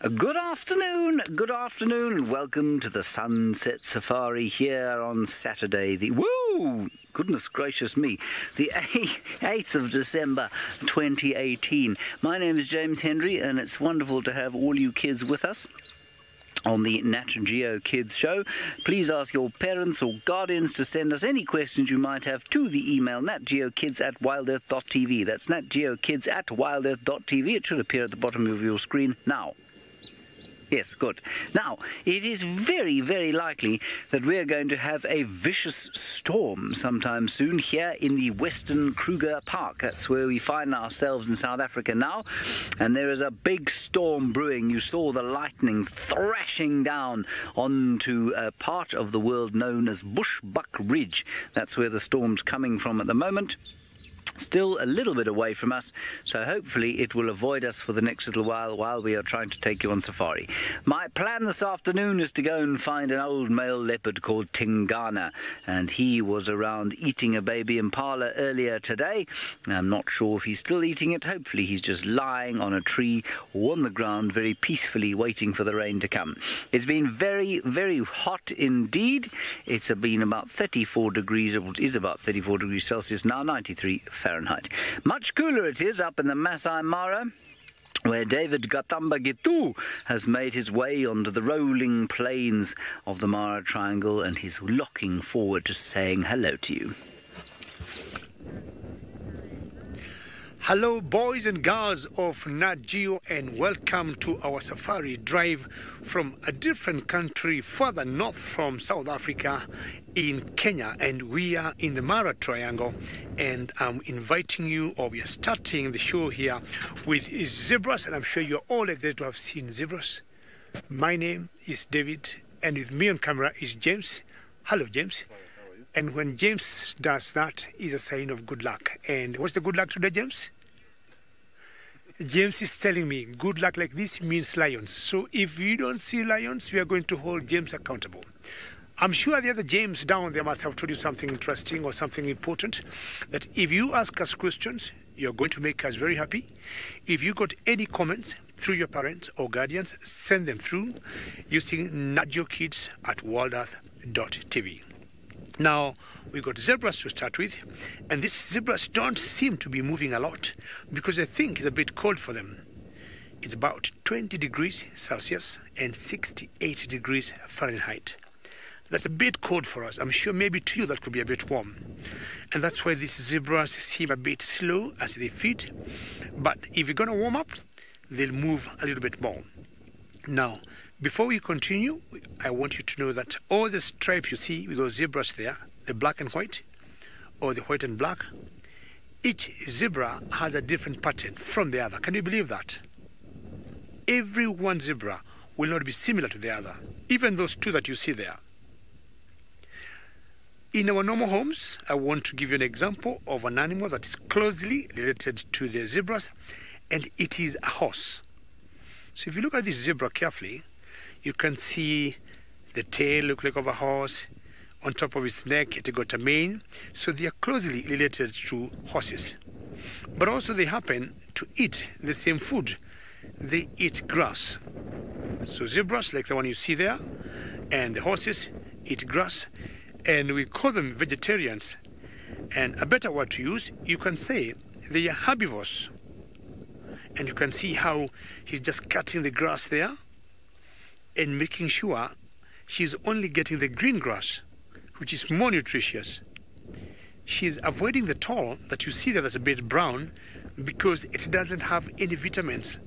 Good afternoon, and welcome to the Sunset Safari here on Saturday, goodness gracious me, the 8th of December 2018. My name is James Henry, and it's wonderful to have all you kids with us on the Nat Geo Kids show. Please ask your parents or guardians to send us any questions you might have to the email natgeokids@wildearth.tv. That's natgeokids@wildearth.tv. It should appear at the bottom of your screen now. Yes, good. Now, it is very, very likely that we're going to have a vicious storm sometime soon here in the Western Kruger Park. That's where we find ourselves in South Africa now. And there is a big storm brewing. You saw the lightning thrashing down onto a part of the world known as Bushbuck Ridge. That's where the storm's coming from at the moment. Still a little bit away from us, so hopefully it will avoid us for the next little while we are trying to take you on safari. My plan this afternoon is to go and find an old male leopard called Tingana, and he was around eating a baby impala earlier today. I'm not sure if he's still eating it. Hopefully he's just lying on a tree or on the ground very peacefully waiting for the rain to come. It's been very, very hot indeed. It's been about 34 degrees, it is about 34 degrees Celsius now, 93 Fahrenheit. Much cooler it is up in the Masai Mara, where David Gatamba Gitu has made his way onto the rolling plains of the Mara Triangle, and he's looking forward to saying hello to you. Hello, boys and girls of Nat Geo, and welcome to our safari drive from a different country further north from South Africa in Kenya, and we are in the Mara Triangle, and I'm inviting you, or we are starting the show here with zebras, and I'm sure you're all excited to have seen zebras. My name is David, and with me on camera is James. Hello, James. And when James does that, is a sign of good luck. And what's the good luck today, James? James is telling me good luck like this means lions. So if you don't see lions, we are going to hold James accountable. I'm sure the other James down there must have told you something interesting or something important, that if you ask us questions, you're going to make us very happy. If you got any comments through your parents or guardians, send them through using natgeokids@wildearth.tv. Now, we've got zebras to start with, and these zebras don't seem to be moving a lot because I think it's a bit cold for them. It's about 20 degrees Celsius and 68 degrees Fahrenheit. That's a bit cold for us. I'm sure maybe to you that could be a bit warm. And that's why these zebras seem a bit slow as they feed. But if you're going to warm up, they'll move a little bit more. Now, before we continue, I want you to know that all the stripes you see with those zebras there, the black and white, or the white and black, each zebra has a different pattern from the other. Can you believe that? Every one zebra will not be similar to the other, even those two that you see there. In our normal homes, I want to give you an example of an animal that is closely related to the zebras, and it is a horse. So if you look at this zebra carefully, you can see the tail look like of a horse. On top of its neck, it got a mane. So they are closely related to horses. But also they happen to eat the same food. They eat grass. So zebras, like the one you see there, and the horses eat grass. And we call them vegetarians. And a better word to use, you can say they are herbivores. And you can see how he's just cutting the grass there and making sure she's only getting the green grass, which is more nutritious. She's avoiding the tall that you see there that's a bit brown because it doesn't have any vitamins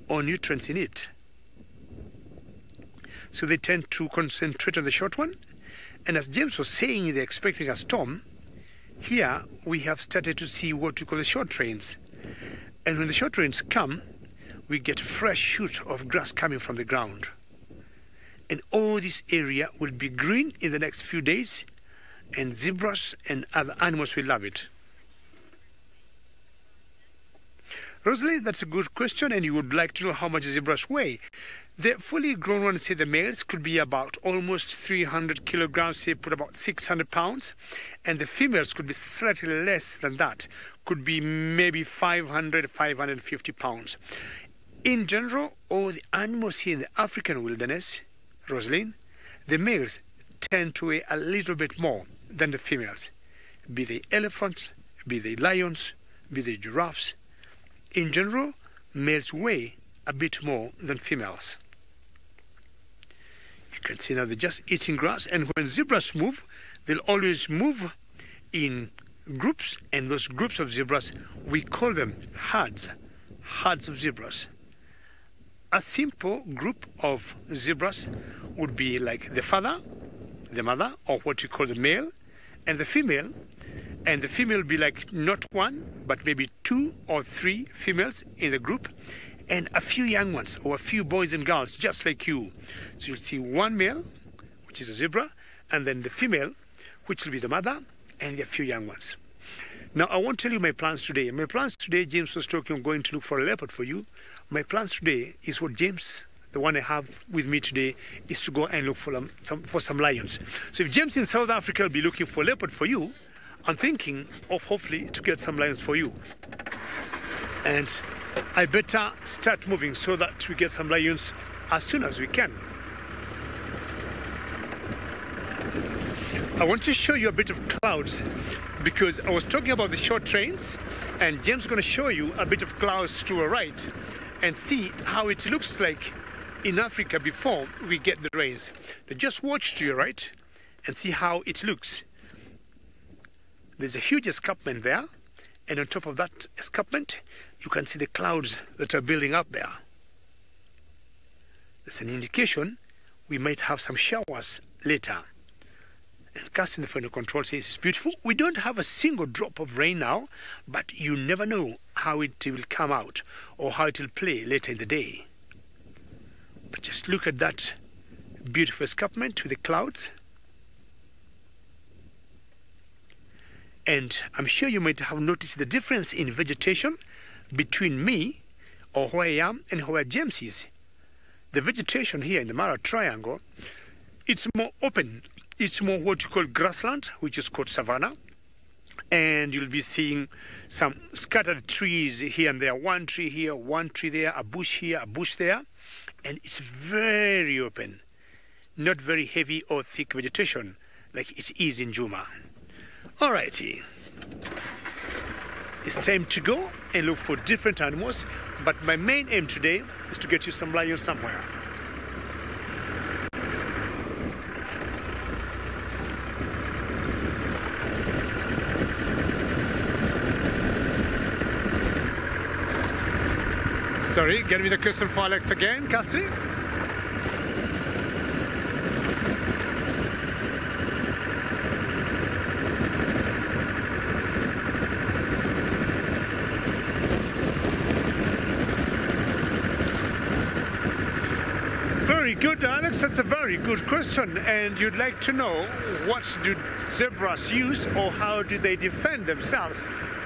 or nutrients in it. So they tend to concentrate on the short one. And as James was saying, they're expecting a storm. Here we have started to see what we call the short rains. And when the short rains come, we get fresh shoot of grass coming from the ground. And all this area will be green in the next few days, and zebras and other animals will love it. Rosalie, that's a good question, and you would like to know how much zebras weigh. The fully grown ones, say the males, could be about almost 300 kilograms, say put about 600 pounds, and the females could be slightly less than that, could be maybe 500, 550 pounds. In general, all the animals here in the African wilderness, Rosalind, the males tend to weigh a little bit more than the females, be they elephants, be they lions, be they giraffes. In general, males weigh a bit more than females. You can see now they're just eating grass, and when zebras move, they'll always move in groups, and those groups of zebras, we call them herds of zebras. A simple group of zebras would be like the father, the mother, or what you call the male, and the female. And the female will be like not one, but maybe 2 or 3 females in the group, and a few young ones, or a few boys and girls, just like you. So you'll see one male, which is a zebra, and then the female, which will be the mother, and a few young ones. Now, I won't tell you my plans today. My plans today, James was talking, I'm going to look for a leopard for you. My plans today is what James, the one I have with me today, is to go and look for some lions. So if James in South Africa will be looking for leopard for you, I'm thinking of hopefully to get some lions for you. And I better start moving so that we get some lions as soon as we can. I want to show you a bit of clouds because I was talking about the short trains, and James is going to show you a bit of clouds to our right and see how it looks like in Africa before we get the rains. Now just watch to your right and see how it looks. There's a huge escarpment there, and on top of that escarpment you can see the clouds that are building up there. That's an indication we might have some showers later. And Casting the final control says it's beautiful. We don't have a single drop of rain now, but you never know how it will come out or how it will play later in the day. But just look at that beautiful escarpment with the clouds. And I'm sure you might have noticed the difference in vegetation between me, or where I am, and where James is. The vegetation here in the Mara Triangle, it's more open. It's more what you call grassland, which is called savanna. And you'll be seeing some scattered trees here and there. One tree here, one tree there, a bush here, a bush there. And it's very open. Not very heavy or thick vegetation like it is in Juma. Alrighty. It's time to go and look for different animals. But my main aim today is to get you some lions somewhere. Sorry, get me the question for Alex again, Casti. Very good, Alex. That's a very good question. And you'd like to know what do zebras use or how do they defend themselves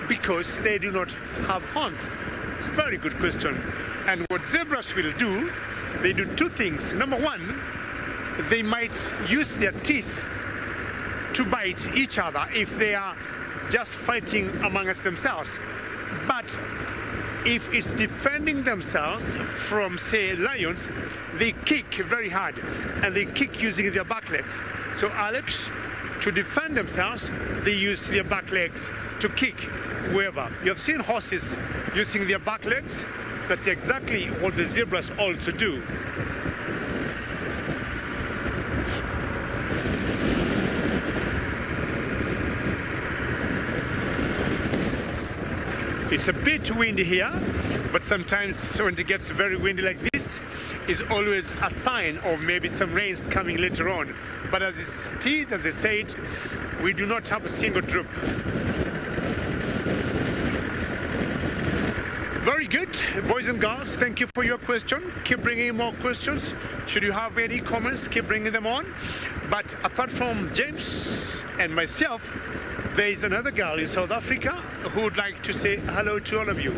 because they do not have horns. It's a very good question. And what zebras will do, they do two things. Number one, they might use their teeth to bite each other if they are just fighting amongst themselves. But if it's defending themselves from, say, lions, they kick very hard, and they kick using their back legs. So Alex, to defend themselves, they use their back legs to kick wherever. You've seen horses using their back legs. That's exactly what the zebras also do. It's a bit windy here, but sometimes when it gets very windy like this, is always a sign of maybe some rains coming later on. But as it is, as I said, we do not have a single drop. Very good, boys and girls, thank you for your question. Keep bringing in more questions. Should you have any comments, keep bringing them on. But apart from James and myself, there is another girl in South Africa who would like to say hello to all of you.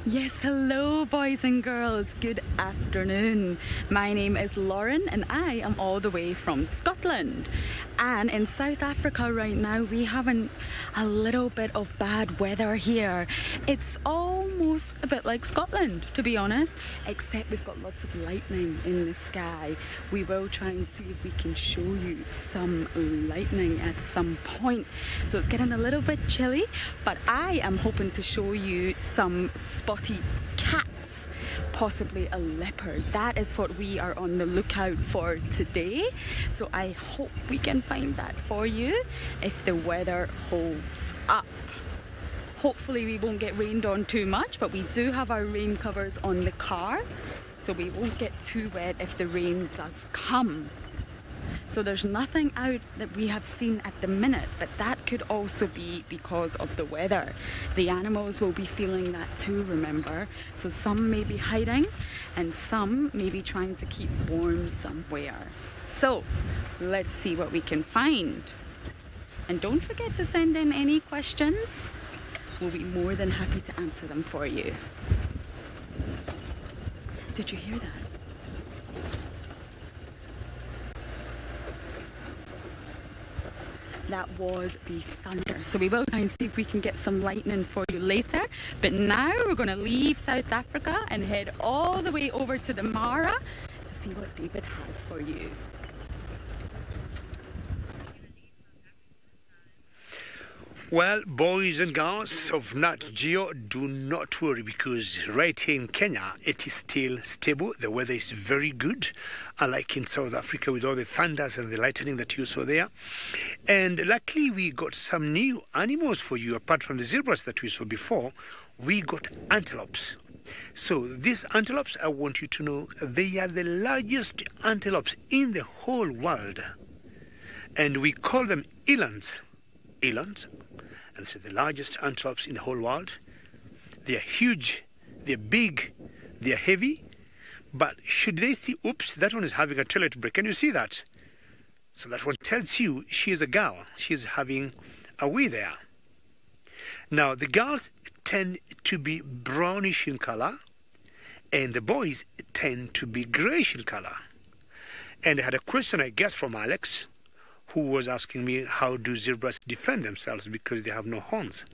Yes, hello boys and girls, good afternoon. My name is Lauren and I am all the way from Scotland. And in South Africa right now, we have a little bit of bad weather here. It's almost a bit like Scotland, to be honest, except we've got lots of lightning in the sky. We will try and see if we can show you some lightning at some point. So it's getting a little bit chilly, but I am hoping to show you some spotty cats. Possibly a leopard. That is what we are on the lookout for today. So I hope we can find that for you if the weather holds up. Hopefully we won't get rained on too much, but we do have our rain covers on the car, so we won't get too wet if the rain does come. So there's nothing out that we have seen at the minute, but that could also be because of the weather. The animals will be feeling that too, remember? So some may be hiding and some may be trying to keep warm somewhere. So let's see what we can find. And don't forget to send in any questions. We'll be more than happy to answer them for you. Did you hear that? That was the thunder. So we will try and see if we can get some lightning for you later. But now we're going to leave South Africa and head all the way over to the Mara to see what David has for you. Well, boys and girls of Nat Geo, do not worry, because right here in Kenya, it is still stable. The weather is very good, unlike in South Africa with all the thunders and the lightning that you saw there. And luckily, we got some new animals for you. Apart from the zebras that we saw before, we got antelopes. So these antelopes, I want you to know, they are the largest antelopes in the whole world. And we call them elands. Elands. And these are the largest antelopes in the whole world. They are huge, they are big, they are heavy. But should they see, oops, that one is having a toilet break. Can you see that? So that one tells you she is a girl. She is having a wee there. Now, the girls tend to be brownish in color, and the boys tend to be grayish in color. And I had a question, I guess, from Alex, who was asking me, how do zebras defend themselves because they have no horns?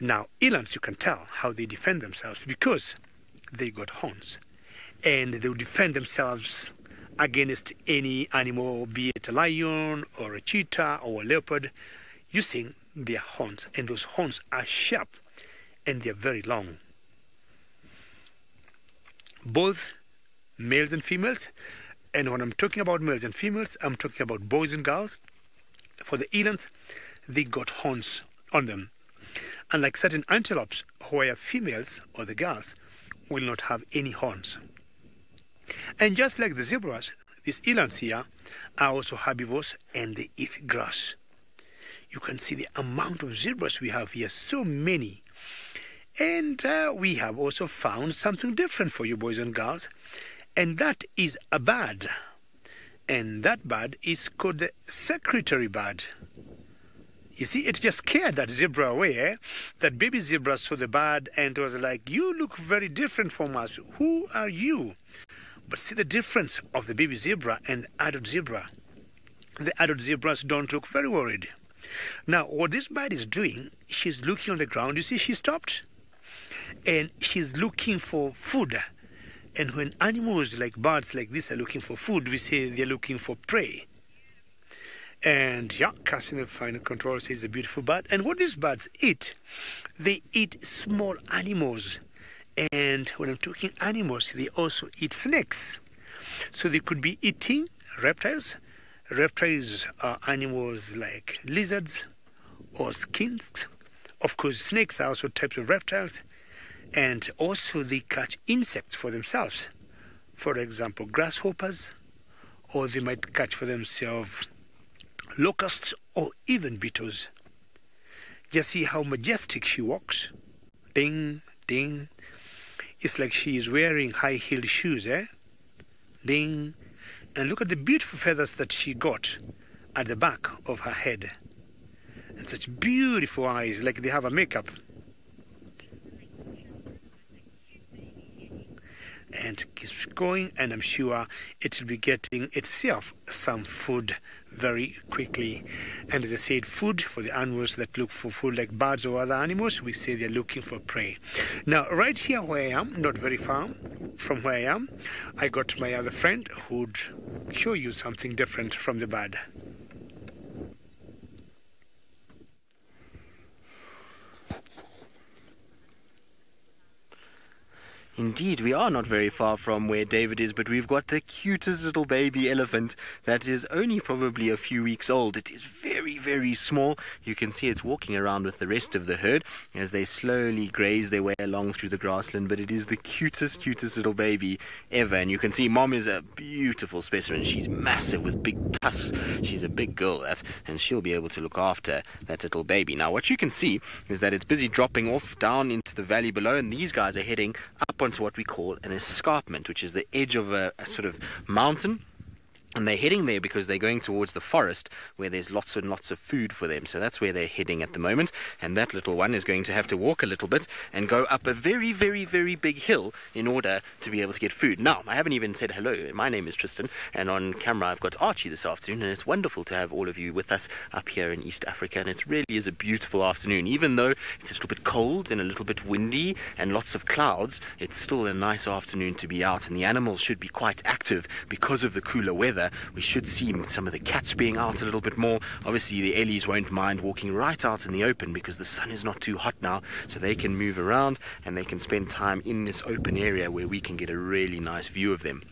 Now, elands, you can tell how they defend themselves because they got horns. And they will defend themselves against any animal, be it a lion or a cheetah or a leopard, using their horns. And those horns are sharp and they're very long. Both males and females. And when I'm talking about males and females, I'm talking about boys and girls. For the elands, they got horns on them. Unlike certain antelopes, where females or the girls will not have any horns. And just like the zebras, these elands here are also herbivores and they eat grass. You can see the amount of zebras we have here, so many. And we have also found something different for you, boys and girls. And that is a bird. And that bird is called the secretary bird. You see, it just scared that zebra away. Eh? That baby zebra saw the bird and was like, you look very different from us. Who are you? But see the difference of the baby zebra and adult zebra. The adult zebras don't look very worried. Now, what this bird is doing, she's looking on the ground. You see, she stopped. And she's looking for food. And when animals like birds like this are looking for food, we say they're looking for prey. And yeah, Casino Final Control says a beautiful bird. And what these birds eat, they eat small animals. And when I'm talking animals, they also eat snakes. So they could be eating reptiles. Reptiles are animals like lizards or skinks. Of course, snakes are also types of reptiles. And also they catch insects for themselves. For example, grasshoppers, or they might catch for themselves locusts or even beetles. Just see how majestic she walks. Ding, ding. It's like she is wearing high-heeled shoes, eh? Ding. And look at the beautiful feathers that she got at the back of her head. And such beautiful eyes, like they have a makeup. and keeps going, and I'm sure it will be getting itself some food very quickly. And as I said, food for the animals that look for food like birds or other animals, we say they're looking for prey. Now, right here where I am, not very far from where I am, I got my other friend who'd show you something different from the bird. Indeed, we are not very far from where David is, but we've got the cutest little baby elephant that is only probably a few weeks old. It is very, very small. You can see it's walking around with the rest of the herd as they slowly graze their way along through the grassland, but it is the cutest little baby ever. And you can see Mom is a beautiful specimen. She's massive with big tusks. She's a big girl, that, and she'll be able to look after that little baby. Now, what you can see is that it's busy dropping off down into the valley below, and these guys are heading up onto what we call an escarpment, which is the edge of a sort of mountain. And they're heading there because they're going towards the forest where there's lots and lots of food for them. So that's where they're heading at the moment. And that little one is going to have to walk a little bit and go up a very, very, very big hill in order to be able to get food. Now, I haven't even said hello. My name is Tristan, and on camera I've got Archie this afternoon. And it's wonderful to have all of you with us up here in East Africa. And it really is a beautiful afternoon. Even though it's a little bit cold and a little bit windy and lots of clouds, it's still a nice afternoon to be out. And the animals should be quite active because of the cooler weather. We should see some of the cats being out a little bit more. Obviously, the Ellies won't mind walking right out in the open because the sun is not too hot now, so they can move around and they can spend time in this open area where we can get a really nice view of them.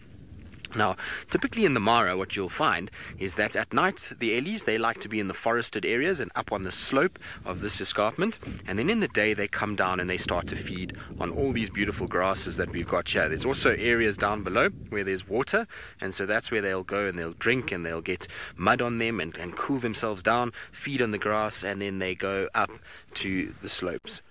Now, typically in the Mara, what you'll find is that at night, the Ellies, they like to be in the forested areas and up on the slope of this escarpment. And then in the day, they come down and they start to feed on all these beautiful grasses that we've got here. There's also areas down below where there's water. And so that's where they'll go and they'll drink and they'll get mud on them and cool themselves down, feed on the grass, and then they go up to the slopes.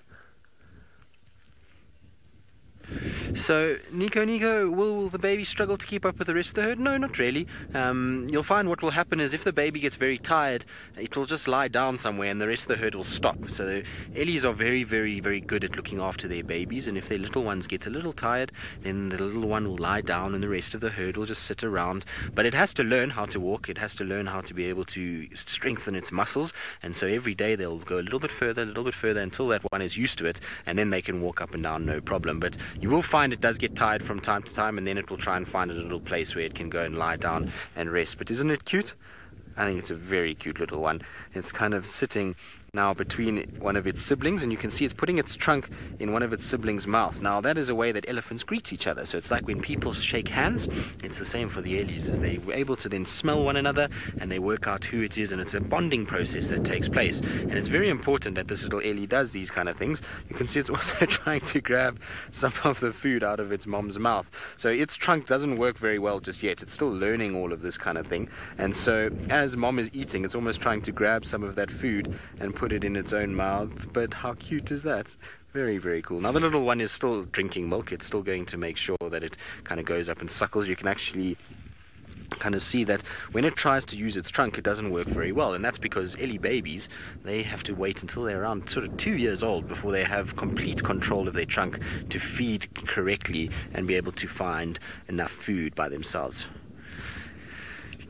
So, Nico, will the baby struggle to keep up with the rest of the herd? No, not really. You'll find what will happen is if the baby gets very tired, it will just lie down somewhere and the rest of the herd will stop. So the Ellies are very, very, very good at looking after their babies, and if their little ones get a little tired, then the little one will lie down and the rest of the herd will just sit around. But it has to learn how to walk. It has to learn how to be able to strengthen its muscles, and so every day they'll go a little bit further until that one is used to it, and then they can walk up and down no problem. But you will find it does get tired from time to time, and then it will try and find a little place where it can go and lie down and rest. But isn't it cute? I think it's a very cute little one. It's kind of sitting now between one of its siblings, and you can see it's putting its trunk in one of its siblings' mouth. Now that is a way that elephants greet each other, so it's like when people shake hands, it's the same for the Ellies, as they were able to then smell one another and they work out who it is, and it's a bonding process that takes place. And it's very important that this little Ellie does these kind of things. You can see it's also trying to grab some of the food out of its mom's mouth, so its trunk doesn't work very well just yet. It's still learning all of this kind of thing, and so as mom is eating, it's almost trying to grab some of that food and put it in its own mouth. But how cute is that? Very, very cool. Now the little one is still drinking milk. It's still going to make sure that it kind of goes up and suckles. You can actually kind of see that when it tries to use its trunk, it doesn't work very well, and that's because Ellie babies, they have to wait until they're around sort of 2 years old before they have complete control of their trunk to feed correctly and be able to find enough food by themselves.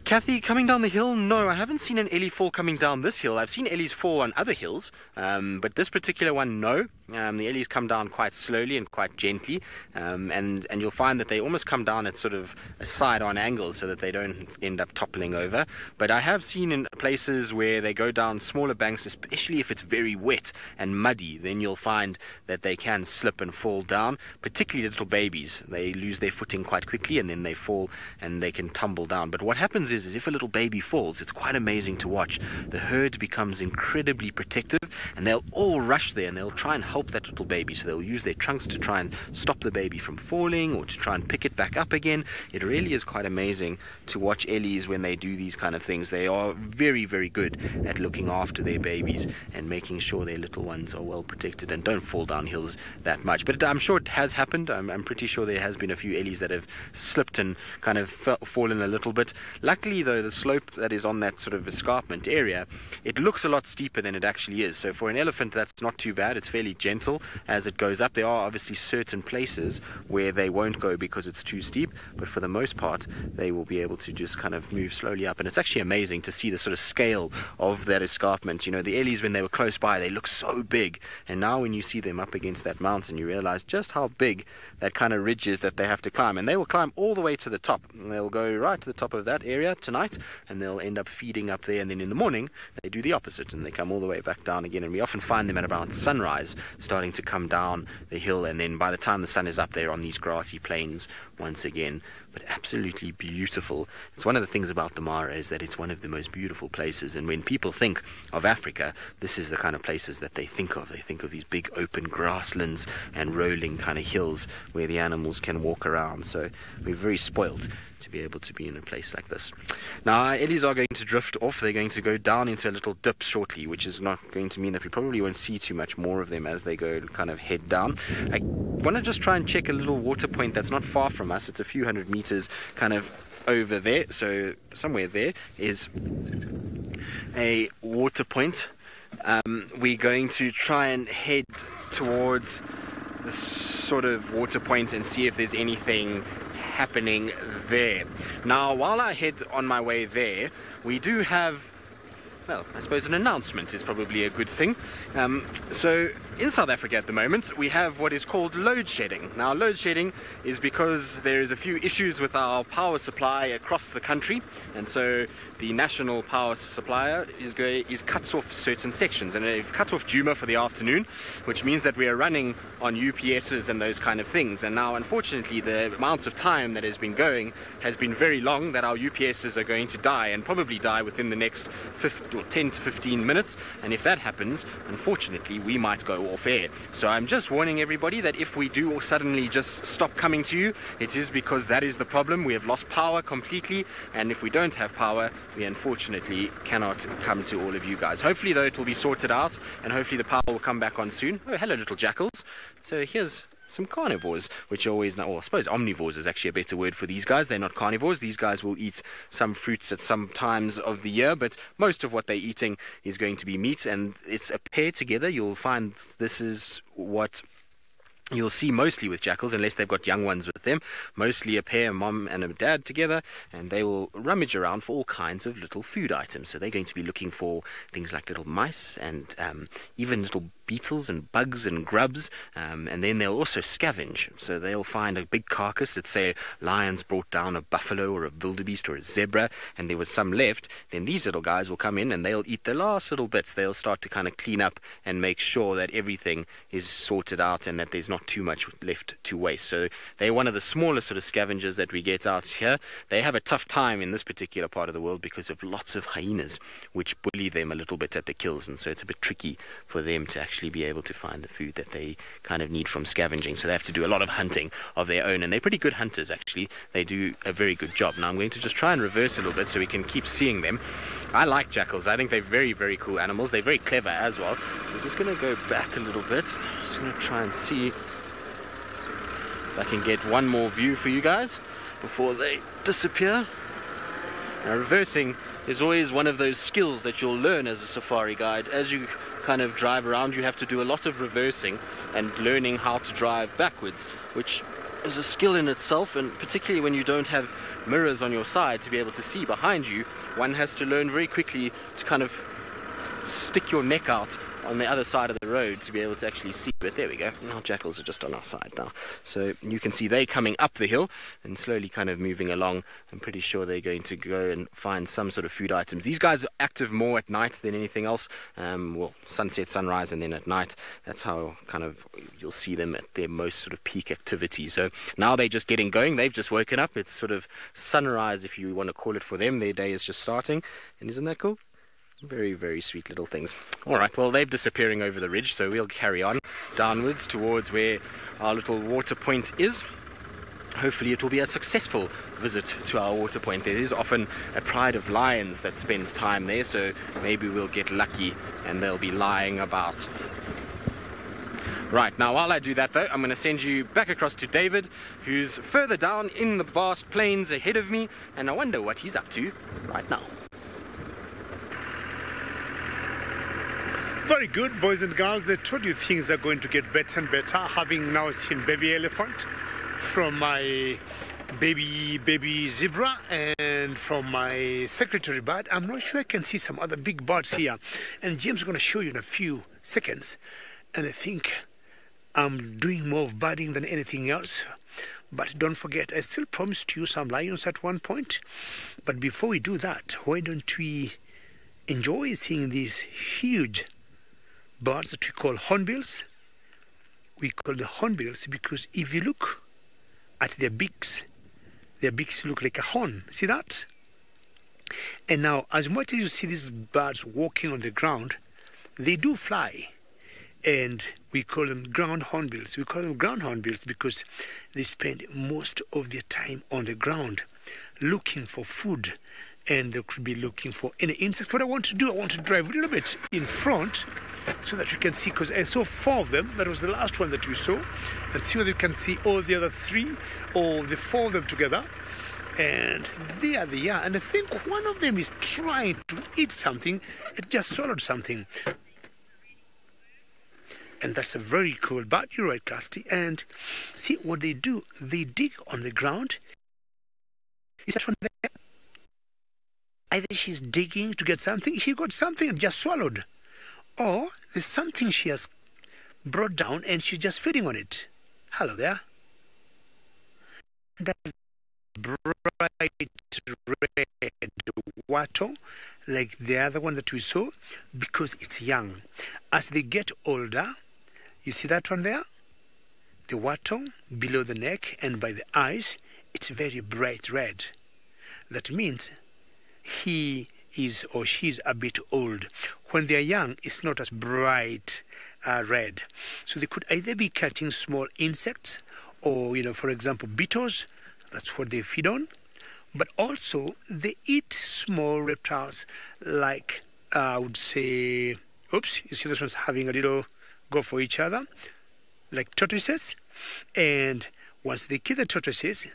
Kathy, coming down the hill? No, I haven't seen an Ellie fall coming down this hill. I've seen Ellies fall on other hills, but this particular one, no. The Ellies come down quite slowly and quite gently, and you'll find that they almost come down at sort of a side-on angle so that they don't end up toppling over. But I have seen in places where they go down smaller banks, especially if it's very wet and muddy, then you'll find that they can slip and fall down, particularly little babies. They lose their footing quite quickly and then they fall and they can tumble down. But what happens is if a little baby falls, it's quite amazing to watch. The herd becomes incredibly protective, and they'll all rush there and they'll try and help that little baby. So they'll use their trunks to try and stop the baby from falling or to try and pick it back up again. It really is quite amazing to watch Ellies when they do these kind of things. They are very, very good at looking after their babies and making sure their little ones are well protected and don't fall down hills that much. But I'm sure it has happened. I'm pretty sure there has been a few Ellies that have slipped and kind of fallen a little bit. Luckily though, the slope that is on that sort of escarpment area, it looks a lot steeper than it actually is. So for an elephant, that's not too bad. It's fairly gentle. gentle as it goes up. There are obviously certain places where they won't go because it's too steep, but for the most part they will be able to just kind of move slowly up. And it's actually amazing to see the sort of scale of that escarpment. You know, the Ellies, when they were close by, they look so big, and now when you see them up against that mountain, you realize just how big that kind of ridge is that they have to climb. And they will climb all the way to the top, and they'll go right to the top of that area tonight, and they'll end up feeding up there, and then in the morning they do the opposite and they come all the way back down again. And we often find them at around sunrise starting to come down the hill, and then by the time the sun is up, they're on these grassy plains once again. But absolutely beautiful. It's one of the things about the Mara is that it's one of the most beautiful places, and when people think of Africa, this is the kind of places that they think of. They think of these big open grasslands and rolling kind of hills where the animals can walk around. So we're very spoilt to be able to be in a place like this. Now our Ellies are going to drift off. They're going to go down into a little dip shortly, which is not going to mean that we probably won't see too much more of them as they go kind of head down. I want to just try and check a little water point that's not far from us. It's a few hundred meters kind of over there, so somewhere there is a water point. We're going to try and head towards this sort of water point and see if there's anything happening there. Now while I head on my way there, we do have, well, I suppose an announcement is probably a good thing. So in South Africa at the moment we have what is called load shedding. Now load shedding is because there is a few issues with our power supply across the country, and so the national power supplier is cuts off certain sections, and they've cut off Djuma for the afternoon, which means that we are running on UPSs and those kind of things. And now unfortunately the amount of time that has been going has been very long, that our UPSs are going to die, and probably die within the next 10 to 15 minutes. And if that happens, unfortunately we might go off air. So I'm just warning everybody that if we do suddenly just stop coming to you, it is because that is the problem. We have lost power completely, and if we don't have power, we unfortunately cannot come to all of you guys. Hopefully though it will be sorted out, and hopefully the power will come back on soon. Oh, hello little jackals. So here's some carnivores, which are always, well, I suppose omnivores is actually a better word for these guys. They're not carnivores. These guys will eat some fruits at some times of the year, but most of what they're eating is going to be meat, and it's a pair together. You'll find this is what you'll see mostly with jackals, unless they've got young ones with them. Mostly a pair, a mom and a dad together, and they will rummage around for all kinds of little food items. So they're going to be looking for things like little mice and even little beetles and bugs and grubs, and then they'll also scavenge. So they'll find a big carcass. Let's say lions brought down a buffalo or a wildebeest or a zebra, and there was some left. Then these little guys will come in and they'll eat the last little bits. They'll start to kind of clean up and make sure that everything is sorted out and that there's not too much left to waste. So they're one of the smaller sort of scavengers that we get out here. They have a tough time in this particular part of the world because of lots of hyenas which bully them a little bit at the kills, and so it's a bit tricky for them to actually be able to find the food that they kind of need from scavenging. So they have to do a lot of hunting of their own, and they're pretty good hunters actually. They do a very good job. Now I'm going to just try and reverse a little bit so we can keep seeing them. I like jackals. I think they're very, very cool animals. They're very clever as well. So we're just going to go back a little bit. Just going to try and see if I can get one more view for you guys before they disappear. Now reversing is always one of those skills that you'll learn as a safari guide. As you kind of drive around, you have to do a lot of reversing and learning how to drive backwards, which is a skill in itself, and particularly when you don't have mirrors on your side to be able to see behind you, one has to learn very quickly to kind of stick your neck out on the other side of the road to be able to actually see. But there we go. Now jackals are just on our side now. So you can see they coming up the hill and slowly kind of moving along. I'm pretty sure they're going to go and find some sort of food items. These guys are active more at night than anything else. Well, sunset, sunrise, and then at night. That's how kind of you'll see them at their most sort of peak activity. So now they're just getting going. They've just woken up. It's sort of sunrise, if you want to call it, for them. Their day is just starting. And isn't that cool? Very, very sweet little things. Alright, well, they're disappearing over the ridge, so we'll carry on downwards towards where our little water point is. Hopefully it will be a successful visit to our water point. There is often a pride of lions that spends time there, so maybe we'll get lucky and they'll be lying about. Right, now while I do that though, I'm going to send you back across to David, who's further down in the vast plains ahead of me, and I wonder what he's up to right now. Very good, boys and girls. I told you things are going to get better and better, having now seen baby elephant from my baby zebra and from my secretary bird. I'm not sure I can see some other big birds here. And James is going to show you in a few seconds. And I think I'm doing more of birding than anything else. But don't forget, I still promised you some lions at one point. But before we do that, why don't we enjoy seeing these huge birds that we call hornbills? We call the hornbills because if you look at their beaks look like a horn. See that? And now, as much as you see these birds walking on the ground, they do fly. And we call them ground hornbills. We call them ground hornbills because they spend most of their time on the ground looking for food. And they could be looking for any insects. What I want to do, I want to drive a little bit in front so that you can see, because I saw 4 of them. That was the last one that we saw. And see whether you can see all the other 3 or the 4 of them together. And there they are. And I think one of them is trying to eat something. It just swallowed something. And that's a very cool bird. You're right, Kirsty. And see what they do. They dig on the ground. Is that one there? Either she's digging to get something. She got something and just swallowed. Or there's something she has brought down and she's just feeding on it. Hello there. That's bright red wattle like the other one that we saw because it's young. As they get older, you see that one there? The wattle below the neck and by the eyes, it's very bright red. That means he is or she's a bit old. When they're young, it's not as bright red. So they could either be catching small insects or, for example, beetles. That's what they feed on. But also, they eat small reptiles like, I would say, oops, you see this one's having a little go for each other, like tortoises. And once they kill the tortoises,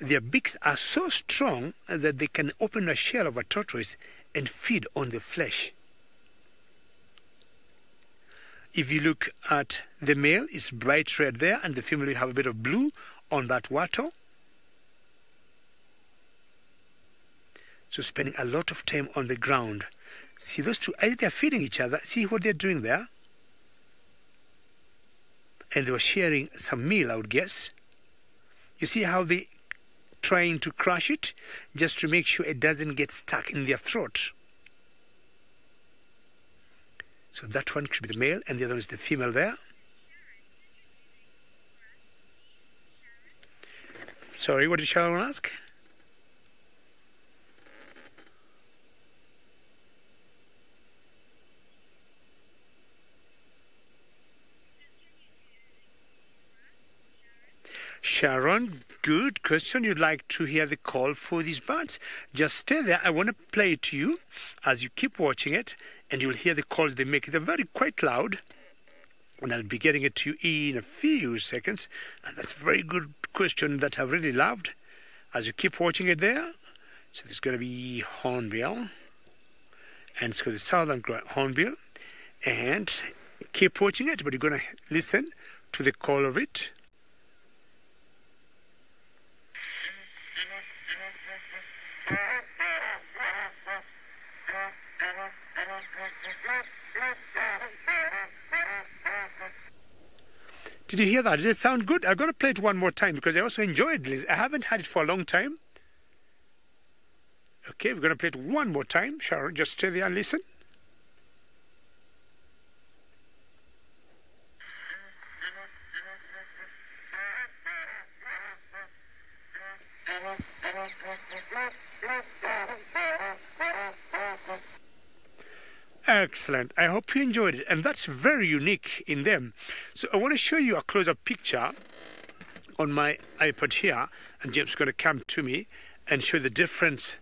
their beaks are so strong that they can open a shell of a tortoise and feed on the flesh. If you look at the male, it's bright red there, and the female will have a bit of blue on that wattle. So spending a lot of time on the ground. See those two, either they're feeding each other. See what they're doing there? And they were sharing some meal, I would guess. You see how they trying to crush it just to make sure it doesn't get stuck in their throat. So that one should be the male and the other one is the female there. Sorry, what did Sharon ask? Sharon, good question. You'd like to hear the call for these birds? Just stay there. I want to play it to you as you keep watching it, and you'll hear the calls they make. They're very quite loud, and I'll be getting it to you in a few seconds. And that's a very good question that I've really loved. As you keep watching it there, so there's going to be hornbill, and it's got the southern hornbill, and keep watching it, but you're going to listen to the call of it. Did you hear that? Did it sound good? I'm going to play it one more time because I also enjoyed it. I haven't had it for a long time. Okay, we're going to play it one more time. Sharon, just stay there and listen. Excellent. I hope you enjoyed it. And that's very unique in them. So I want to show you a close-up picture on my iPad here. And James is going to come to me and show the difference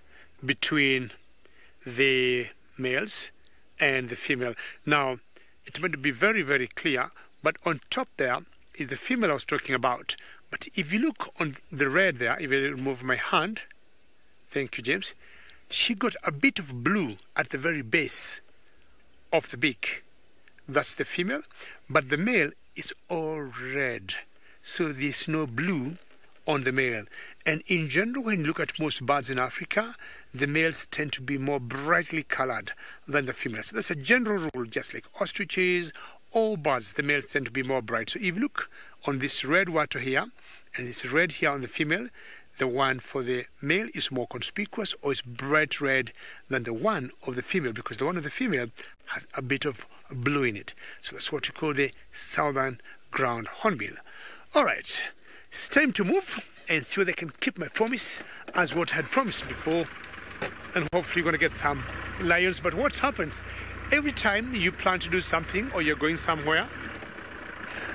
between the males and the female. Now, it's meant to be very, very clear. But on top there is the female I was talking about. But if you look on the red there, if I remove my hand, thank you, James, she got a bit of blue at the very base of the beak. That's the female. But the male is all red. So there's no blue on the male. And in general, when you look at most birds in Africa, the males tend to be more brightly colored than the females. So that's a general rule, just like ostriches, all birds, the males tend to be more bright. So if you look on this red water here, and this red here on the female, the one for the male is more conspicuous or is bright red than the one of the female, because the one of the female has a bit of blue in it. So that's what you call the southern ground hornbill. All right, it's time to move and see whether I can keep my promise as what I had promised before, and hopefully you're going to get some lions. But what happens every time you plan to do something or you're going somewhere,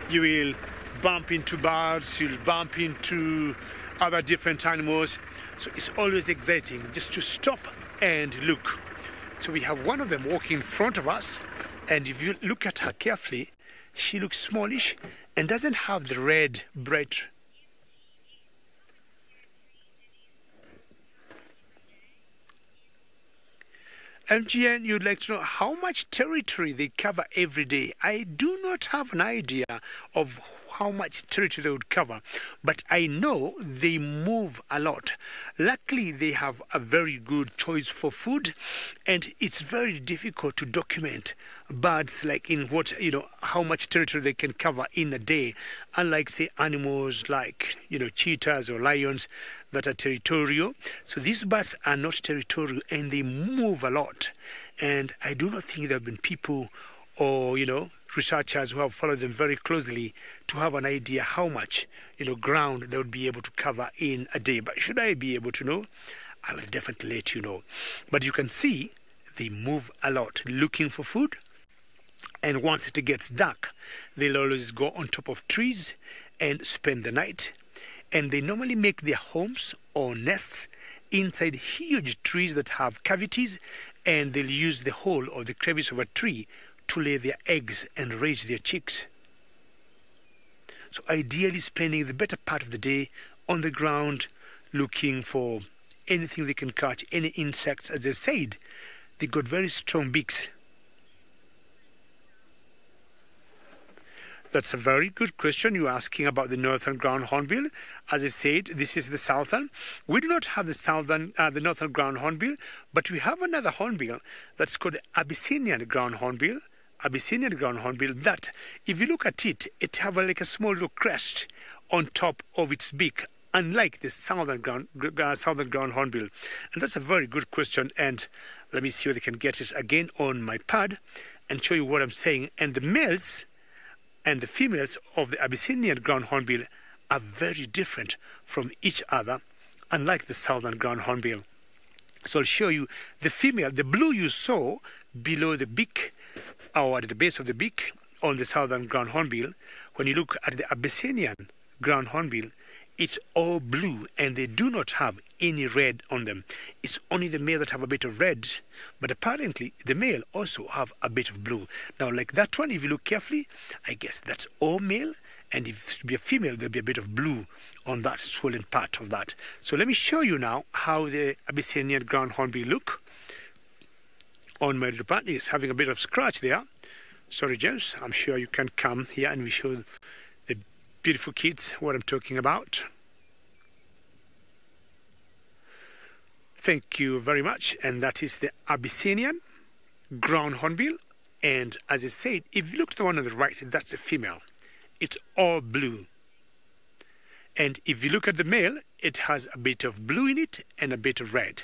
you will bump into birds, you'll bump into other different animals. So it's always exciting just to stop and look. So we have one of them walking in front of us, and if you look at her carefully, she looks smallish and doesn't have the red bright. MGN, you'd like to know how much territory they cover every day. I do not have an idea of how much territory they would cover, but I know they move a lot. Luckily, they have a very good choice for food, and it's very difficult to document birds like in what, how much territory they can cover in a day, unlike, say, animals like, cheetahs or lions that are territorial. So these birds are not territorial, and they move a lot. And I do not think there have been people or, researchers who have followed them very closely to have an idea how much, ground they would be able to cover in a day. But should I be able to know, I will definitely let you know. But you can see they move a lot looking for food. And once it gets dark, they'll always go on top of trees and spend the night. And they normally make their homes or nests inside huge trees that have cavities, and they'll use the hole or the crevice of a tree to lay their eggs and raise their chicks. So ideally spending the better part of the day on the ground looking for anything they can catch, any insects. As I said, they got very strong beaks. That's a very good question you're asking about the northern ground hornbill. As I said, this is the southern. We do not have the northern ground hornbill, but we have another hornbill that's called the Abyssinian ground hornbill. Abyssinian ground hornbill that, if you look at it, it have like a small little crest on top of its beak, unlike the southern ground hornbill. And that's a very good question. And let me see whether I can get it again on my pad and show you what I'm saying. And the males and the females of the Abyssinian ground hornbill are very different from each other, unlike the southern ground hornbill. So I'll show you the female, the blue you saw below the beak, or at the base of the beak on the southern ground hornbill. When you look at the Abyssinian ground hornbill, it's all blue, and they do not have any red on them. It's only the male that have a bit of red, but apparently the male also have a bit of blue. Now, like that one, if you look carefully, I guess that's all male, and if it be a female, there'll be a bit of blue on that swollen part of that. So let me show you now how the Abyssinian ground hornbill look. On my little pad is having a bit of scratch there. Sorry, James, I'm sure you can come here and we show the beautiful kids what I'm talking about. Thank you very much. And that is the Abyssinian ground hornbill. And as I said, if you look at the one on the right, that's the female. It's all blue. And if you look at the male, it has a bit of blue in it and a bit of red.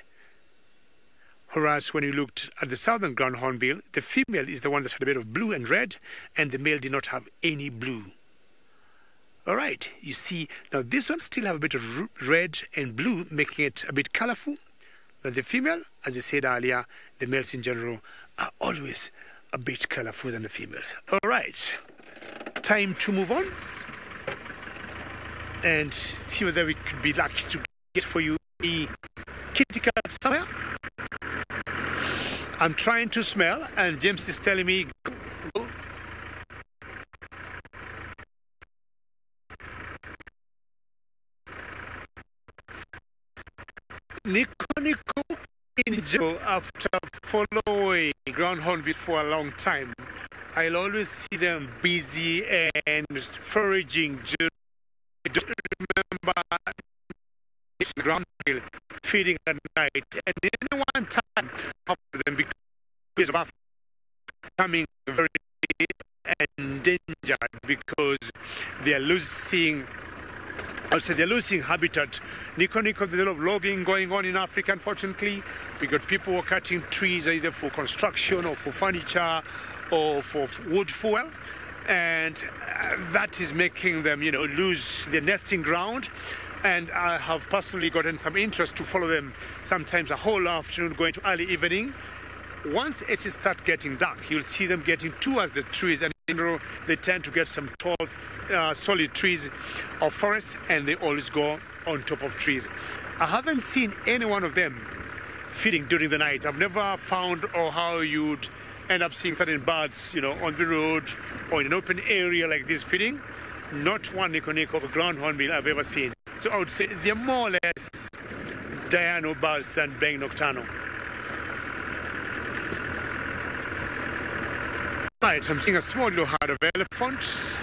Whereas when you looked at the southern ground hornbill, the female is the one that had a bit of blue and red, and the male did not have any blue. All right, you see, now this one still have a bit of red and blue, making it a bit colorful. But the female, as I said earlier, the males in general are always a bit colorful than the females. All right, time to move on and see whether we could be lucky to get for you a kitty cat somewhere. I'm trying to smell, and James is telling me, go. Niconico, after following ground hornbill for a long time, I'll always see them busy and foraging. I don't remember ground feeding at night. And in one time, half of them because of becoming very endangered because they are losing. Also, they're losing habitat. Niconico, there's a lot of logging going on in Africa, unfortunately. We got people who are cutting trees either for construction or for furniture or for wood fuel. And that is making them, lose their nesting ground. And I have personally gotten some interest to follow them sometimes a whole afternoon, going to early evening. Once it starts getting dark, you'll see them getting towards the trees, and they tend to get some tall, solid trees or forests, and they always go on top of trees. I haven't seen any one of them feeding during the night. I've never found or how you'd end up seeing certain birds, on the road or in an open area like this feeding. Not one Niconico of ground hornbill I've ever seen. So I would say they're more or less diurnal birds than being nocturnal. Right, I'm seeing a small little herd of elephants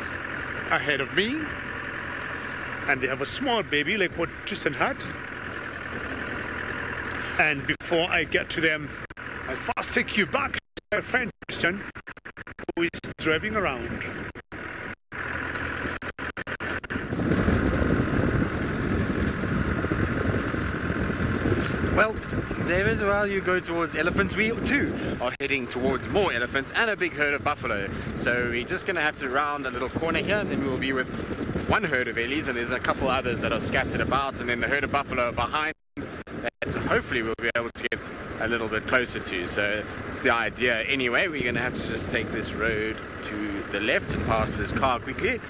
ahead of me. And they have a small baby like what Tristan had. And before I get to them, I'll first take you back to my friend Tristan, who is driving around. Well, David, while you go towards elephants, we too are heading towards more elephants and a big herd of buffalo. So we're just going to have to round a little corner here, and then we will be with one herd of ellies, and there's a couple others that are scattered about, and then the herd of buffalo behind that hopefully we'll be able to get a little bit closer to. So it's the idea. Anyway, we're going to have to just take this road to the left and pass this car quickly.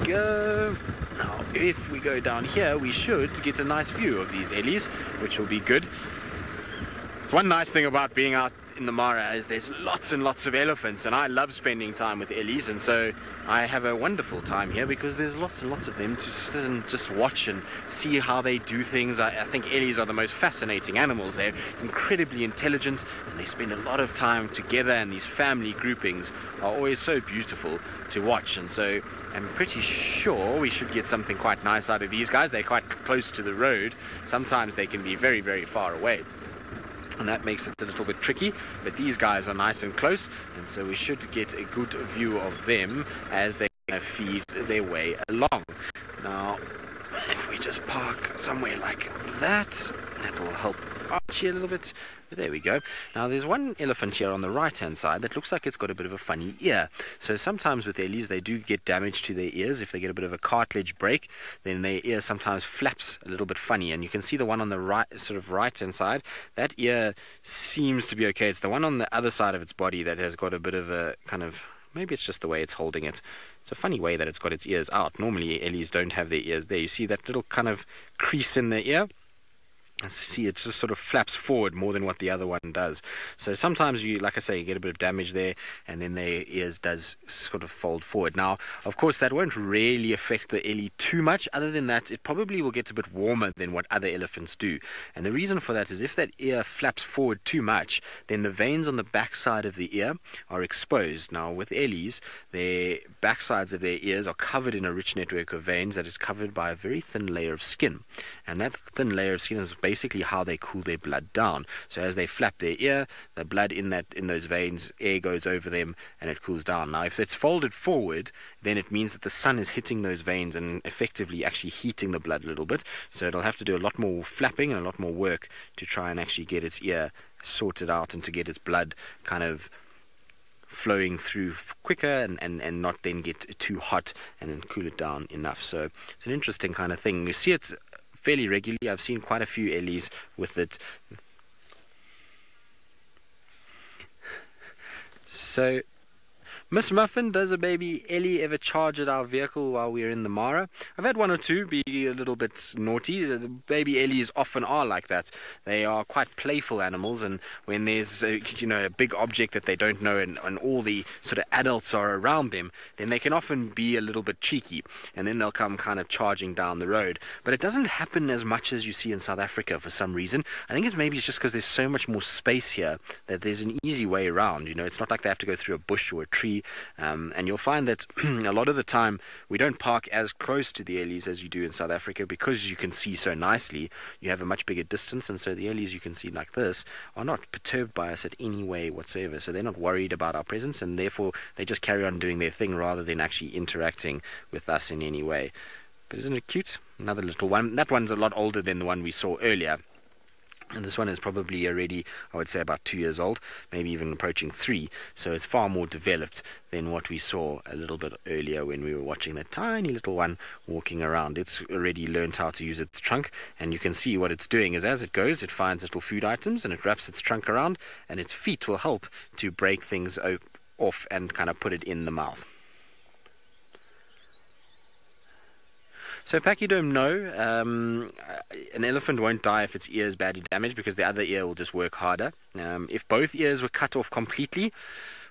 Go. Now, if we go down here, we should get a nice view of these ellies, which will be good. It's one nice thing about being out in the Mara is there's lots and lots of elephants, and I love spending time with ellies, and so I have a wonderful time here because there's lots and lots of them to sit and just watch and see how they do things. I think ellies are the most fascinating animals. They're incredibly intelligent, and they spend a lot of time together, and these family groupings are always so beautiful to watch. And so I'm pretty sure we should get something quite nice out of these guys. They're quite close to the road. Sometimes they can be very, very far away, and that makes it a little bit tricky, but these guys are nice and close, and so we should get a good view of them as they feed their way along. Now, if we just park somewhere like that, that will help Archie a little bit. But there we go. Now there's one elephant here on the right hand side that looks like it's got a bit of a funny ear. So sometimes with ellies they do get damage to their ears. If they get a bit of a cartilage break, then their ear sometimes flaps a little bit funny. And you can see the one on the right, sort of right hand side, that ear seems to be okay. It's the one on the other side of its body that has got a bit of a kind of, maybe it's just the way it's holding it. It's a funny way that it's got its ears out. Normally ellies don't have their ears there. You see that little kind of crease in the ear? And see, it just sort of flaps forward more than what the other one does. So sometimes you, like I say, you get a bit of damage there, and then their ears does sort of fold forward. Now, of course, that won't really affect the ellie too much. Other than that, it probably will get a bit warmer than what other elephants do. And the reason for that is if that ear flaps forward too much, then the veins on the backside of the ear are exposed. Now, with ellies, their backsides of their ears are covered in a rich network of veins that is covered by a very thin layer of skin. And that thin layer of skin is basically how they cool their blood down. So as they flap their ear, the blood in those veins, air goes over them and it cools down. Now if it's folded forward, then it means that the sun is hitting those veins and effectively actually heating the blood a little bit. So it'll have to do a lot more flapping and a lot more work to try and actually get its ear sorted out and to get its blood kind of flowing through quicker and not then get too hot and then cool it down enough. So it's an interesting kind of thing. You see it fairly regularly. I've seen quite a few ellies with it. So Miss Muffin, does a baby Ellie ever charge at our vehicle while we're in the Mara? I've had one or two be a little bit naughty. The baby Ellies often are like that. They are quite playful animals, and when there's a big object that they don't know and all the sort of adults are around them, then they can often be a little bit cheeky, and then they'll come kind of charging down the road. But it doesn't happen as much as you see in South Africa for some reason. I think it's just because there's so much more space here that there's an easy way around. It's not like they have to go through a bush or a tree. And you'll find that a lot of the time we don't park as close to the Ellies as you do in South Africa, because you can see so nicely. You have a much bigger distance, and so the Ellies you can see like this are not perturbed by us at any way whatsoever. So they're not worried about our presence, and therefore they just carry on doing their thing rather than actually interacting with us in any way. But isn't it cute? Another little one. That one's a lot older than the one we saw earlier. And this one is probably already, I would say, about 2 years old, maybe even approaching 3. So it's far more developed than what we saw a little bit earlier when we were watching that tiny little one walking around. It's already learned how to use its trunk, and you can see what it's doing is as it goes, it finds little food items and it wraps its trunk around, and its feet will help to break things off and kind of put it in the mouth. So pachyderm, no. An elephant won't die if its ear is badly damaged, because the other ear will just work harder. If both ears were cut off completely,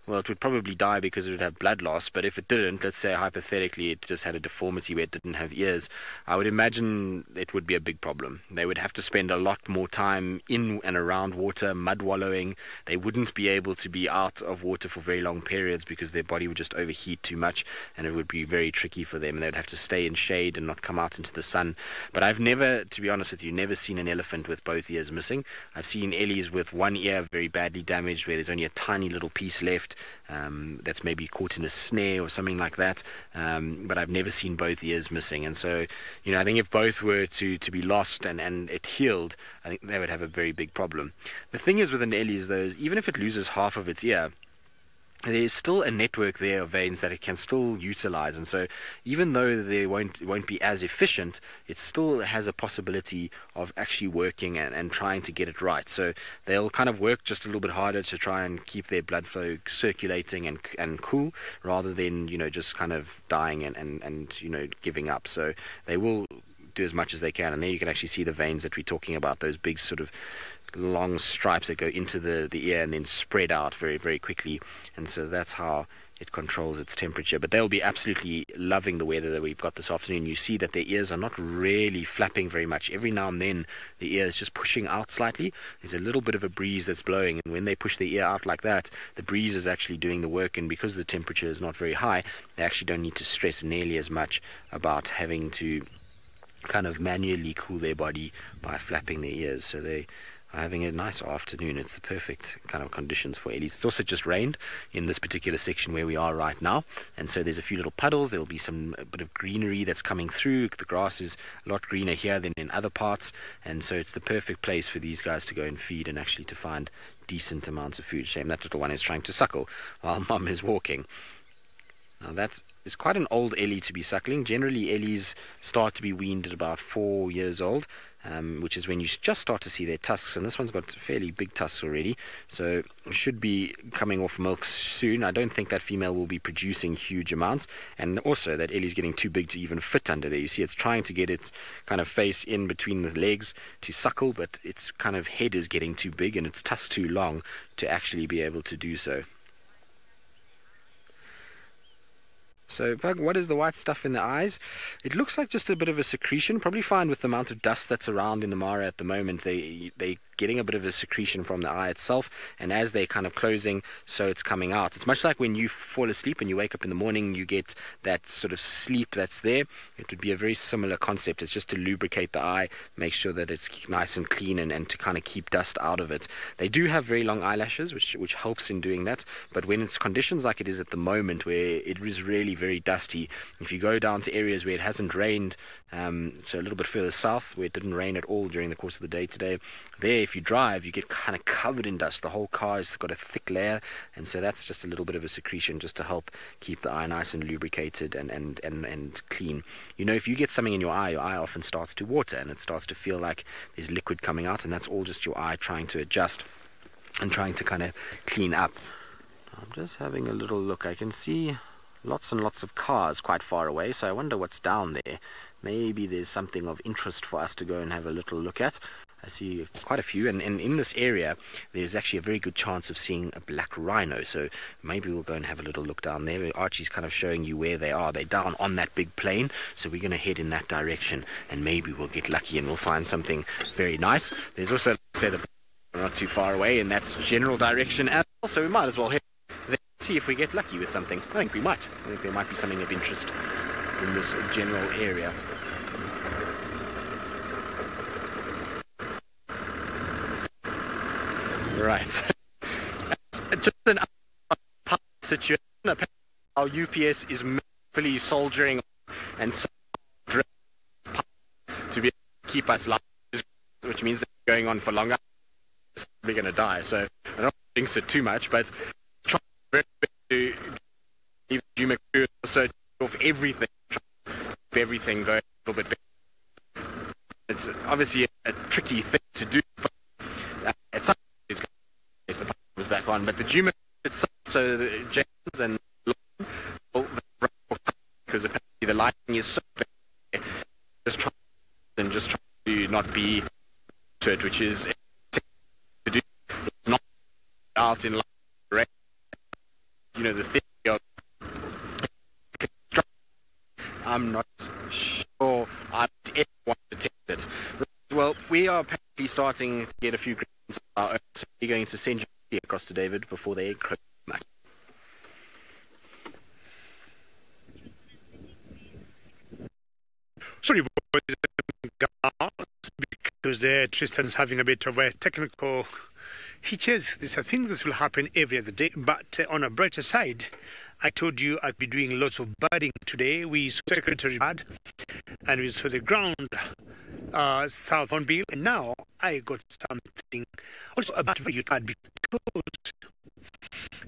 well, it would probably die because it would have blood loss. But if it didn't, let's say hypothetically it just had a deformity where it didn't have ears, I would imagine it would be a big problem. They would have to spend a lot more time in and around water, mud wallowing. They wouldn't be able to be out of water for very long periods because their body would just overheat too much, and it would be very tricky for them. They would have to stay in shade and not come out into the sun. But I've never, to be honest with you, never seen an elephant with both ears missing. I've seen Ellies with one ear very badly damaged, where there's only a tiny little piece left. That's maybe caught in a snare or something like that, but I've never seen both ears missing. And so, I think if both were to be lost and it healed, I think they would have a very big problem. The thing is with an Ellies, though, is even if it loses half of its ear, there's still a network there of veins that it can still utilize, and so even though they won't be as efficient, it still has a possibility of actually working and trying to get it right. So they'll kind of work just a little bit harder to try and keep their blood flow circulating and cool, rather than just kind of dying and giving up. So they will do as much as they can, and there you can actually see the veins that we're talking about, those big sort of long stripes that go into the ear and then spread out very, very quickly. And so that's how it controls its temperature. But they'll be absolutely loving the weather that we've got this afternoon. You see that their ears are not really flapping very much. Every now and then the ear is just pushing out slightly. There's a little bit of a breeze that's blowing, and when they push the ear out like that, the breeze is actually doing the work, and because the temperature is not very high, they actually don't need to stress nearly as much about having to kind of manually cool their body by flapping their ears. So they having a nice afternoon. It's the perfect kind of conditions for Ellies. It's also just rained in this particular section where we are right now, and so there's a few little puddles. There'll be a bit of greenery that's coming through. The grass is a lot greener here than in other parts, and so it's the perfect place for these guys to go and feed and actually to find decent amounts of food. Shame that little one is trying to suckle while mum is walking. Now that is quite an old Ellie to be suckling. Generally Ellies start to be weaned at about 4 years old, which is when you just start to see their tusks, and this one's got fairly big tusks already, so should be coming off milk soon. I don't think that female will be producing huge amounts, and also that Ellie's getting too big to even fit under there. You see it's trying to get its kind of face in between the legs to suckle, but its kind of head is getting too big and its tusks too long to actually be able to do so. So, Pug, what is the white stuff in the eyes? It looks like just a bit of a secretion. Probably fine with the amount of dust that's around in the Mara at the moment. They getting a bit of a secretion from the eye itself, and as they're kind of closing, so it's coming out. It's much like when you fall asleep and you wake up in the morning, you get that sort of sleep that's there. It would be a very similar concept. It's just to lubricate the eye, make sure that it's nice and clean, and to kind of keep dust out of it. They do have very long eyelashes, which helps in doing that, but when it's conditions like it is at the moment, where it is really very dusty, if you go down to areas where it hasn't rained, so a little bit further south where it didn't rain at all during the course of the day today, there if you drive you get kind of covered in dust. The whole car has got a thick layer, and so that's just a little bit of a secretion just to help keep the eye nice and lubricated and clean. If you get something in your eye often starts to water and it starts to feel like there's liquid coming out, and that's all just your eye trying to adjust and trying to kind of clean up. I'm just having a little look. I can see lots and lots of cars quite far away, so I wonder what's down there. Maybe there's something of interest for us to go and have a little look at. I see quite a few, and in this area there's actually a very good chance of seeing a black rhino, so maybe we'll go and have a little look down there. Archie's kind of showing you where they are. They're down on that big plain, so we're going to head in that direction, and maybe we'll get lucky and we'll find something very nice. There's also, like I said, not too far away in that general direction as well, so we might as well head there and see if we get lucky with something. I think we might. I think there might be something of interest in this general area. Right. Just an situation. Our UPS is fully soldiering and to be able to keep us live, which means that we're going on for longer. We're going to die. So I don't think it too much, but try to leave the crew also off everything. Keep everything going a little bit better. It's obviously a tricky thing to do. But at some the power was back on, but the Juma itself, so the James and because apparently the lighting is so bad, just try to not be to it, which is to do not out in light. You know, the thing of I'm not sure I ever want to test it. Well, we are apparently starting to get a few greens. So we're going to send you across to David before they close. Sorry, boys and girls, because Tristan's having a bit of a technical hitches. These are things that will happen every other day. But on a brighter side, I told you I'd be doing lots of birding today. We saw secretary bird, and we saw the ground south on bill, and now I got something also about you bird, because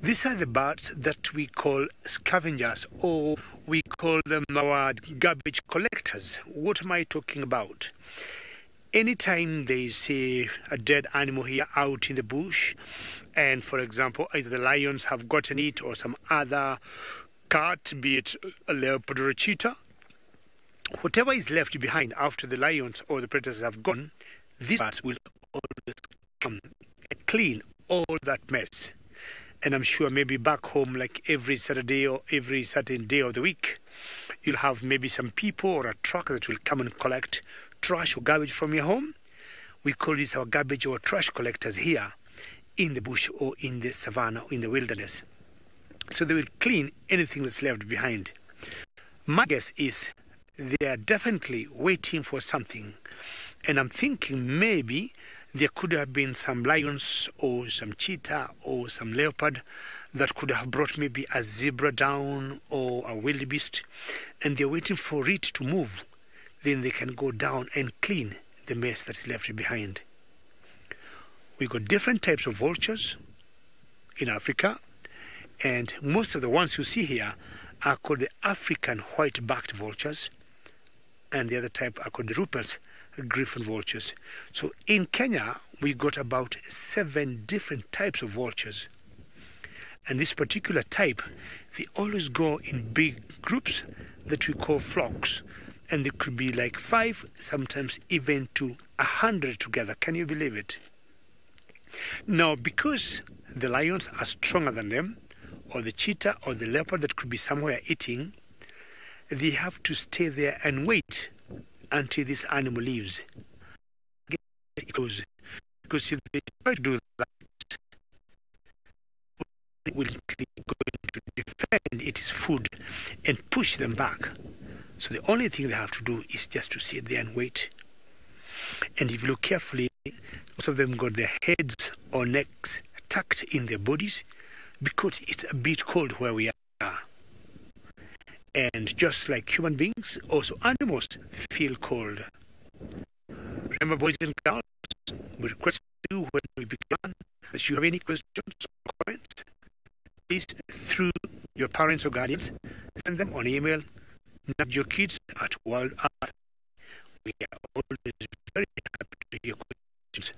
these are the birds that we call scavengers, or we call them our garbage collectors. What am I talking about? Anytime they see a dead animal here out in the bush, and for example either the lions have gotten it or some other cat, be it a leopard or a cheetah, whatever is left behind after the lions or the predators have gone, these birds will always come and clean all that mess. And I'm sure maybe back home, like every Saturday or every certain day of the week, you'll have maybe some people or a truck that will come and collect trash or garbage from your home. We call this our garbage or trash collectors here in the bush or in the savannah or in the wilderness. So they will clean anything that's left behind. My guess is they are definitely waiting for something, and I'm thinking maybe there could have been some lions or some cheetah or some leopard that could have brought maybe a zebra down or a wildebeest, and they're waiting for it to move. Then they can go down and clean the mess that's left behind. We got different types of vultures in Africa, and most of the ones you see here are called the African white-backed vultures, and the other type are called the Rupert's griffon vultures. So in Kenya, we got about 7 different types of vultures. And this particular type, they always go in big groups that we call flocks. And they could be like 5, sometimes even to 100 together. Can you believe it? Now, because the lions are stronger than them, or the cheetah or the leopard that could be somewhere eating, they have to stay there and wait until this animal leaves. Because if they try to do that, it will going to defend its food and push them back. So the only thing they have to do is just to sit there and wait. And if you look carefully, most of them got their heads or necks tucked in their bodies because it's a bit cold where we are. And just like human beings, also animals feel cold. Remember, boys and girls, we request you when we begin, if you have any questions or comments, please, through your parents or guardians, send them on email, nudgeyourkids@World Earth. We are always very happy to hear questions.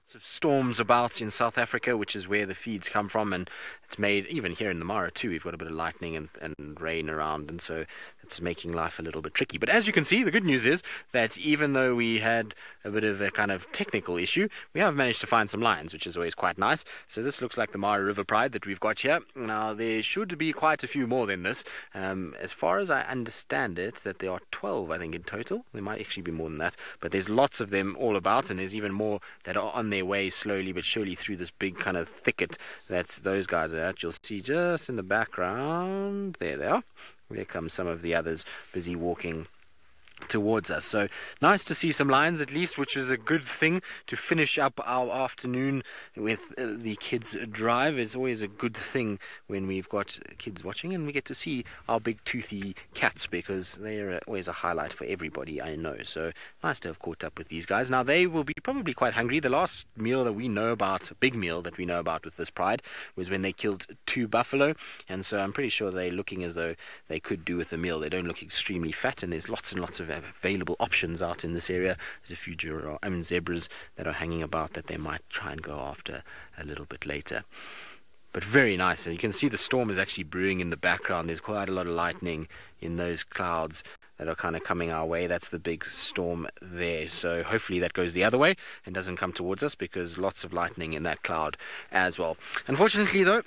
Lots of storms about in South Africa, which is where the feeds come from, and it's made, even here in the Mara too, we've got a bit of lightning and rain around, and so it's making life a little bit tricky. But as you can see, the good news is that even though we had a bit of a kind of technical issue, we have managed to find some lions, which is always quite nice. So this looks like the Mara River Pride that we've got here. Now, there should be quite a few more than this. As far as I understand it, that there are 12, I think, in total. There might actually be more than that, but there's lots of them all about, and there's even more that are on their way slowly but surely through this big kind of thicket that those guys are at. You'll see just in the background, there they are. There come some of the others busy walking towards us. So nice to see some lions at least, which is a good thing to finish up our afternoon with the kids drive. It's always a good thing when we've got kids watching and we get to see our big toothy cats, because they're always a highlight for everybody, I know. So nice to have caught up with these guys. Now they will be probably quite hungry. The last meal that we know about, a big meal that we know about with this pride, was when they killed 2 buffalo, and so I'm pretty sure they're looking as though they could do with a meal. They don't look extremely fat, and there's lots and lots of available options out in this area. There's a few zebras that are hanging about that they might try and go after a little bit later. But very nice. You can see the storm is actually brewing in the background. There's quite a lot of lightning in those clouds that are kind of coming our way. That's the big storm there. So hopefully that goes the other way and doesn't come towards us, because lots of lightning in that cloud as well. Unfortunately, though,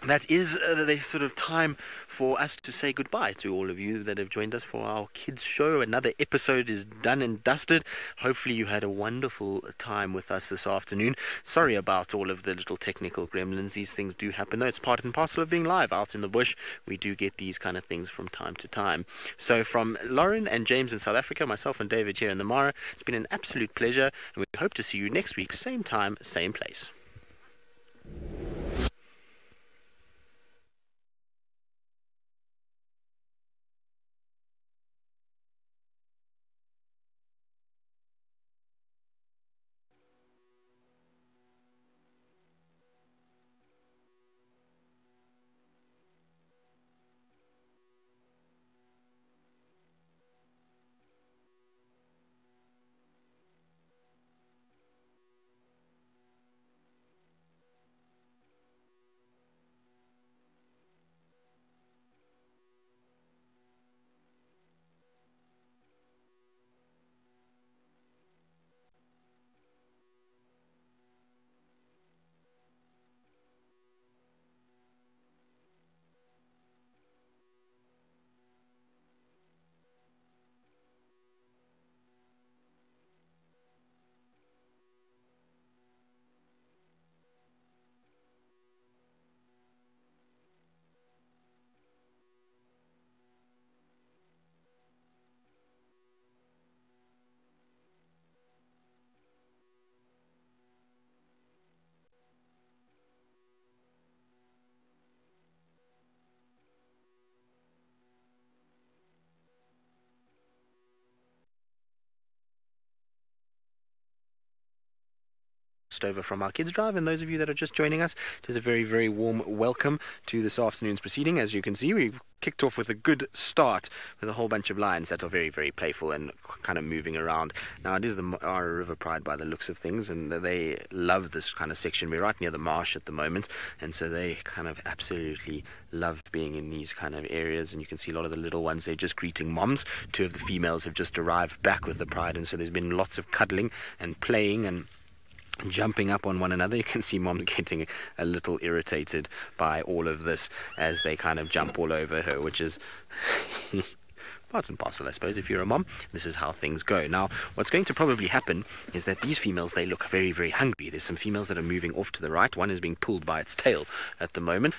that is the sort of time for us to say goodbye to all of you that have joined us for our kids show. Another episode is done and dusted. Hopefully you had a wonderful time with us this afternoon. Sorry about all of the little technical gremlins. These things do happen, though. It's part and parcel of being live out in the bush. We do get these kind of things from time to time. So from Lauren and James in South Africa, myself and David here in the Mara, it's been an absolute pleasure, and we hope to see you next week, same time, same place. Over from our kids drive, and those of you that are just joining us, it is a very, very warm welcome to this afternoon's proceeding. As you can see, we've kicked off with a good start with a whole bunch of lions that are very, very playful and kind of moving around. Now, it is the Mara River Pride by the looks of things, and they love this kind of section. We're right near the marsh at the moment, and so they kind of absolutely love being in these kind of areas. And you can see a lot of the little ones, they're just greeting moms. 2 of the females have just arrived back with the pride, and so there's been lots of cuddling and playing and jumping up on one another. You can see mom getting a little irritated by all of this as they kind of jump all over her, which is part and parcel, I suppose. If you're a mom, this is how things go. Now, what's going to probably happen is that these females, they look very, very hungry. There's some females that are moving off to the right. One is being pulled by its tail at the moment.